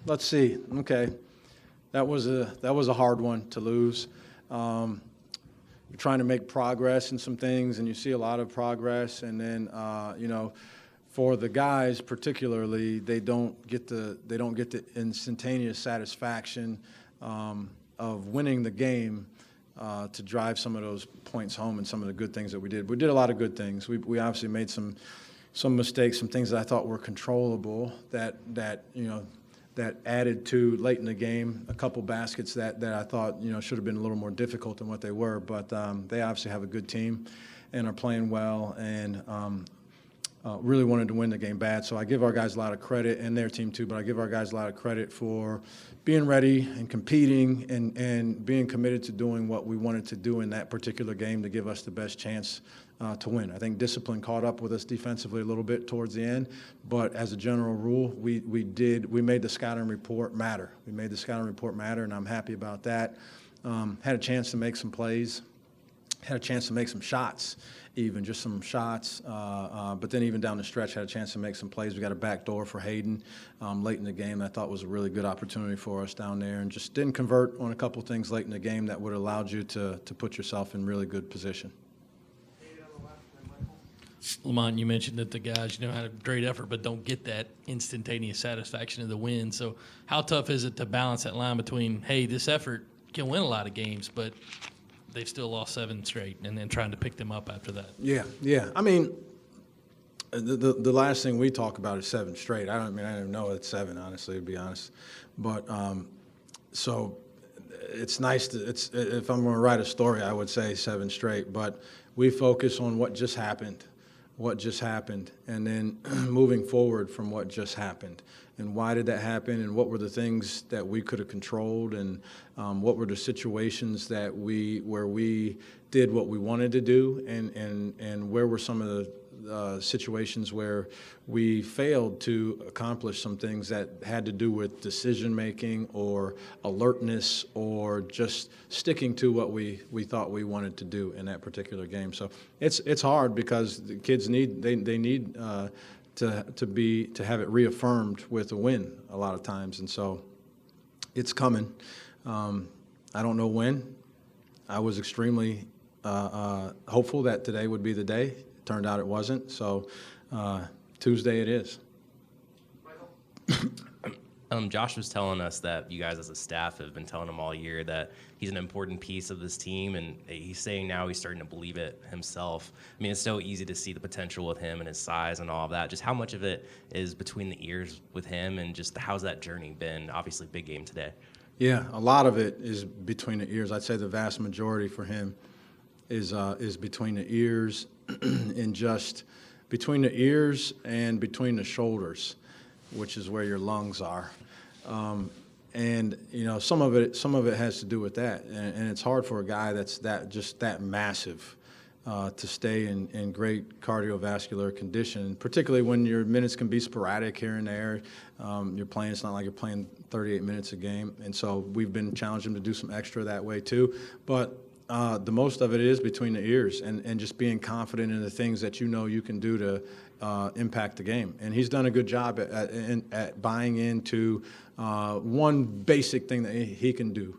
Let's see. Okay, that was a hard one to lose. You're trying to make progress in some things, and you see a lot of progress, and then for the guys particularly, they don't get the instantaneous satisfaction of winning the game to drive some of those points home and some of the good things that we did. We did a lot of good things. We obviously made some mistakes, some things that I thought were controllable that added to late in the game, a couple baskets that I thought should have been a little more difficult than what they were. But they obviously have a good team and are playing well, and really wanted to win the game bad. So I give our guys a lot of credit, and their team too, but I give our guys a lot of credit for being ready and competing and being committed to doing what we wanted to do in that particular game to give us the best chance to win. I think discipline caught up with us defensively a little bit towards the end, but as a general rule, we made the scouting report matter. We made the scouting report matter, and I'm happy about that. Had a chance to make some plays, had a chance to make some shots, even just some shots, but then even down the stretch had a chance to make some plays. We got a back door for Hayden late in the game that I thought was a really good opportunity for us down there, and just didn't convert on a couple things late in the game that would have allowed you to put yourself in really good position. Lamont, you mentioned that the guys, had a great effort but don't get that instantaneous satisfaction of the win. So how tough is it to balance that line between, hey, this effort can win a lot of games, but they've still lost 7 straight, and then trying to pick them up after that? Yeah. I mean, the last thing we talk about is 7 straight. I didn't even know it's 7, honestly, to be honest. But so it's nice if I'm going to write a story, I would say 7 straight. But we focus on what just happened, and then moving forward from what just happened. And why did that happen, and what were the things that we could have controlled, and what were the situations where we did what we wanted to do, and where were some of the situations where we failed to accomplish some things that had to do with decision making or alertness or just sticking to what we thought we wanted to do in that particular game. So it's hard because the kids need to have it reaffirmed with a win a lot of times, and so it's coming. I don't know when. I was extremely hopeful that today would be the day. Turned out it wasn't, so Tuesday it is. Josh was telling us that you guys as a staff have been telling him all year that he's an important piece of this team, and he's saying now he's starting to believe it himself. I mean, it's so easy to see the potential with him and his size and all of that. Just how much of it is between the ears with him, and just how's that journey been? Obviously, big game today. Yeah, a lot of it is between the ears. I'd say the vast majority for him is between the ears and just between the ears and between the shoulders, which is where your lungs are. And some of it has to do with that, and it's hard for a guy that's that massive to stay in great cardiovascular condition, particularly when your minutes can be sporadic here and there. You're playing, it's not like you're playing 38 minutes a game, and so we've been challenging him to do some extra that way too. But the most of it is between the ears and just being confident in the things that you can do to impact the game. And he's done a good job at buying into one basic thing that he can do.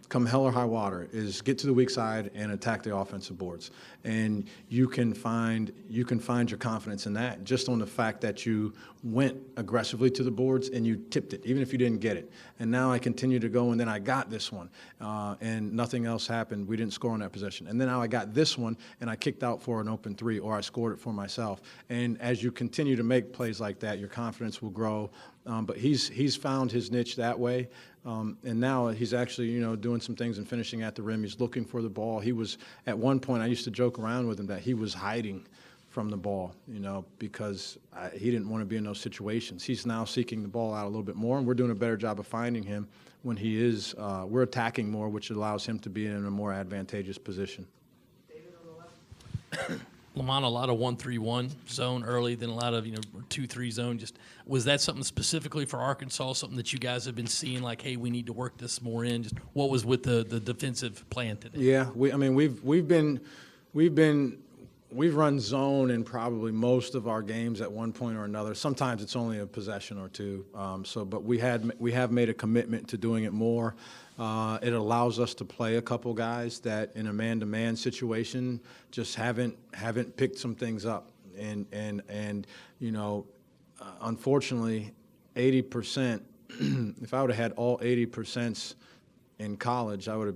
Come hell or high water, is get to the weak side and attack the offensive boards. And you can find your confidence in that just on the fact that you went aggressively to the boards and you tipped it, even if you didn't get it. And now I continue to go, and then I got this one, and nothing else happened. We didn't score on that possession. And then now I got this one, and I kicked out for an open 3, or I scored it for myself. And as you continue to make plays like that, your confidence will grow. But he's found his niche that way. And now he's actually, doing some things and finishing at the rim. He's looking for the ball. He was, at one point, I used to joke around with him that he was hiding from the ball, because he didn't want to be in those situations. He's now seeking the ball out a little bit more, and we're doing a better job of finding him when he is. We're attacking more, which allows him to be in a more advantageous position. David on the left. Lamont, a lot of 1-3-1 zone early, then a lot of 2-3 zone. Just was that something specifically for Arkansas? Something that you guys have been seeing, like, hey, we need to work this more in. Just what was with the defensive plan today? Yeah, we've been we've run zone in probably most of our games at one point or another. Sometimes it's only a possession or two. But we have made a commitment to doing it more. It allows us to play a couple guys that in a man-to-man situation just haven't picked some things up. And unfortunately, 80%. If I would have had all 80% in college, I would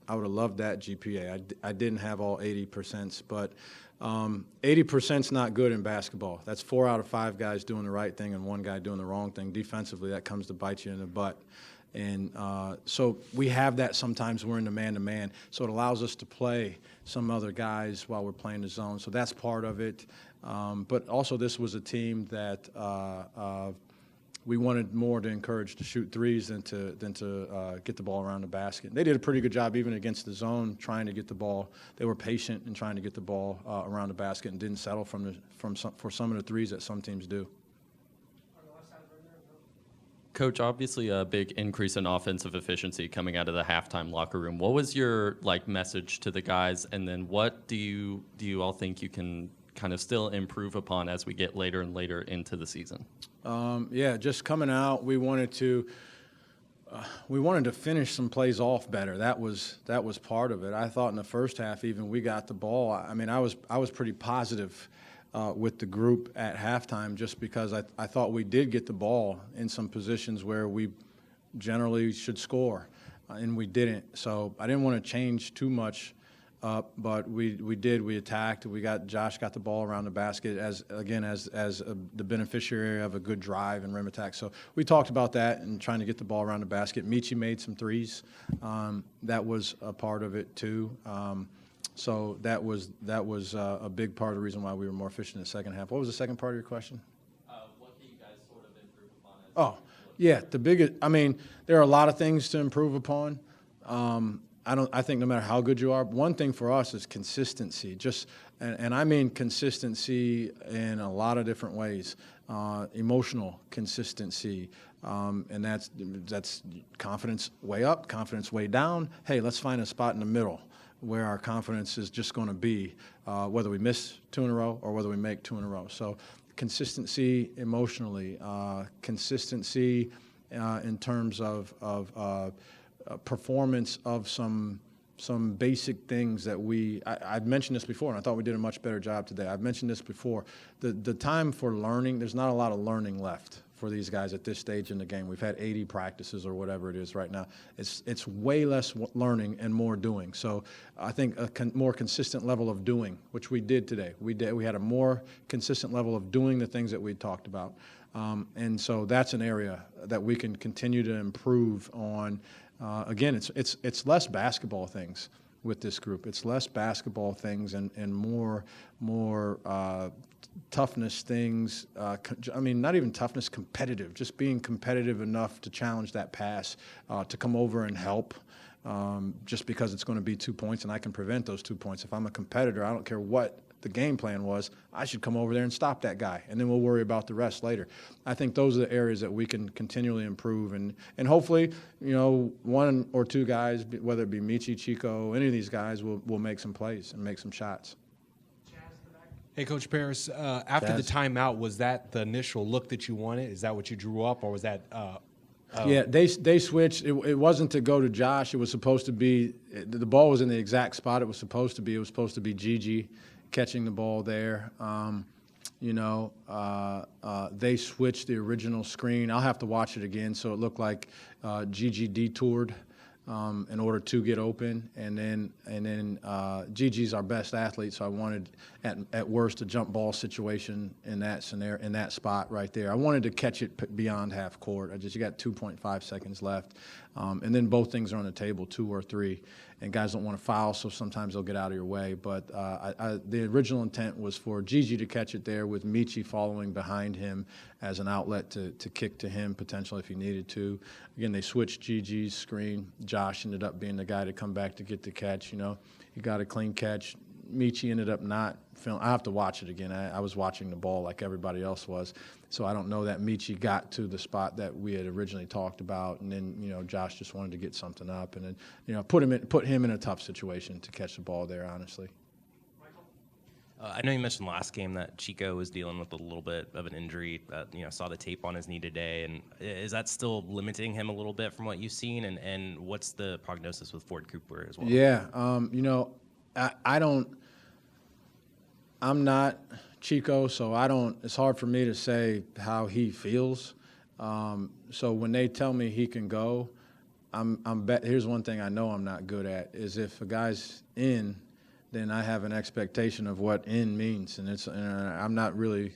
have loved that GPA. I didn't have all 80%, but 80%'s not good in basketball. That's 4 out of 5 guys doing the right thing and 1 guy doing the wrong thing. Defensively, that comes to bite you in the butt. And so we have that sometimes we're in the man-to-man. So it allows us to play some other guys while we're playing the zone. So that's part of it. But also this was a team that we wanted more to encourage to shoot threes than to get the ball around the basket. They did a pretty good job even against the zone trying to get the ball. They were patient in trying to get the ball around the basket and didn't settle for some of the threes that some teams do. Coach, obviously a big increase in offensive efficiency coming out of the halftime locker room. What was your message to the guys, and then what do you all think you can kind of still improve upon as we get later and later into the season? Just coming out, we wanted to finish some plays off better. That was part of it. I thought in the first half, even we got the ball. I mean, I was pretty positive with the group at halftime, just because I thought we did get the ball in some positions where we generally should score, and we didn't. So I didn't want to change too much. But we did. We attacked. Josh got the ball around the basket as the beneficiary of a good drive and rim attack. So we talked about that and trying to get the ball around the basket. Michi made some threes. That was a part of it too. So that was a big part of the reason why we were more efficient in the second half. What was the second part of your question? What can you guys sort of improve upon? The biggest. I mean, there are a lot of things to improve upon. I think no matter how good you are, one thing for us is consistency. And I mean consistency in a lot of different ways. Emotional consistency, and that's confidence way up, confidence way down. Hey, let's find a spot in the middle where our confidence is just going to be, whether we miss 2 in a row or whether we make 2 in a row. So consistency emotionally, consistency in terms of performance of some basic things that I've mentioned this before, and I thought we did a much better job today. I've mentioned this before. The time for learning, there's not a lot of learning left for these guys at this stage in the game. We've had 80 practices or whatever it is right now. It's way less learning and more doing. So I think a more consistent level of doing, which we did today. We had a more consistent level of doing the things that we talked about. And so that's an area that we can continue to improve on. Again, it's less basketball things with this group. It's less basketball things and more toughness things. I mean, not even toughness, competitive. Just being competitive enough to challenge that pass, to come over and help. Just because it's going to be 2 points and I can prevent those 2 points. If I'm a competitor, I don't care what the game plan was, I should come over there and stop that guy, and then we'll worry about the rest later. I think those are the areas that we can continually improve, and hopefully, 1 or 2 guys, whether it be Michi, Chico, any of these guys, will make some plays and make some shots. Hey, Coach Paris, after the timeout, was that the initial look that you wanted? Is that what you drew up, or was that Yeah, they switched. It wasn't to go to Josh. It was supposed to be – the ball was in the exact spot it was supposed to be. It was supposed to be Gigi catching the ball there. They switched the original screen. I'll have to watch it again. So it looked like Gigi detoured in order to get open, and then Gigi's our best athlete. So I wanted at worst a jump ball situation in that scenario, in that spot right there. I wanted to catch it beyond half court. You got 2.5 seconds left, and then both things are on the table, 2 or 3. And guys don't want to foul, so sometimes they'll get out of your way. But the original intent was for Gigi to catch it there with Michi following behind him as an outlet to kick to him potentially if he needed to. Again, they switched Gigi's screen. Josh ended up being the guy to come back to get the catch. He got a clean catch. Michi ended up not filming. I have to watch it again. I was watching the ball like everybody else was, so I don't know that Michi got to the spot that we had originally talked about. And then Josh just wanted to get something up, and then put him in a tough situation to catch the ball there. Honestly. I know you mentioned last game that Chico was dealing with a little bit of an injury. Saw the tape on his knee today, and is that still limiting him a little bit from what you've seen? And what's the prognosis with Ford Cooper as well? Yeah, I'm not Chico, so I don't. It's hard for me to say how he feels. So when they tell me he can go, here's one thing I know I'm not good at is if a guy's in, then I have an expectation of what in means, and I'm not really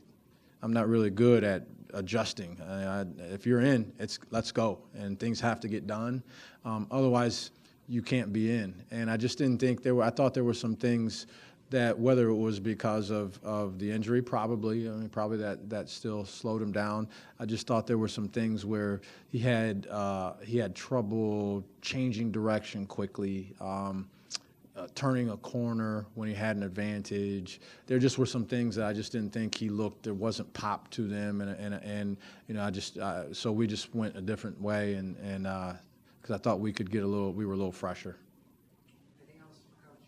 good at adjusting. If you're in, let's go, and things have to get done. Otherwise, you can't be in. And I just didn't think I thought there were some things that, whether it was because of the injury, probably that still slowed him down. I just thought there were some things where he had trouble changing direction quickly. Turning a corner when he had an advantage. There just were some things that I just didn't think there wasn't pop to them, and so we just went a different way, and because I thought we were a little fresher. Anything else, Coach?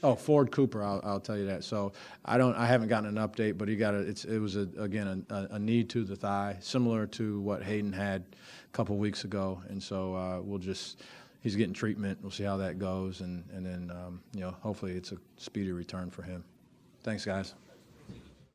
Oh, Ford Cooper, I'll tell you that. So I haven't gotten an update, but it was a knee to the thigh, similar to what Hayden had a couple weeks ago, and so he's getting treatment. We'll see how that goes, and then hopefully it's a speedy return for him. Thanks, guys.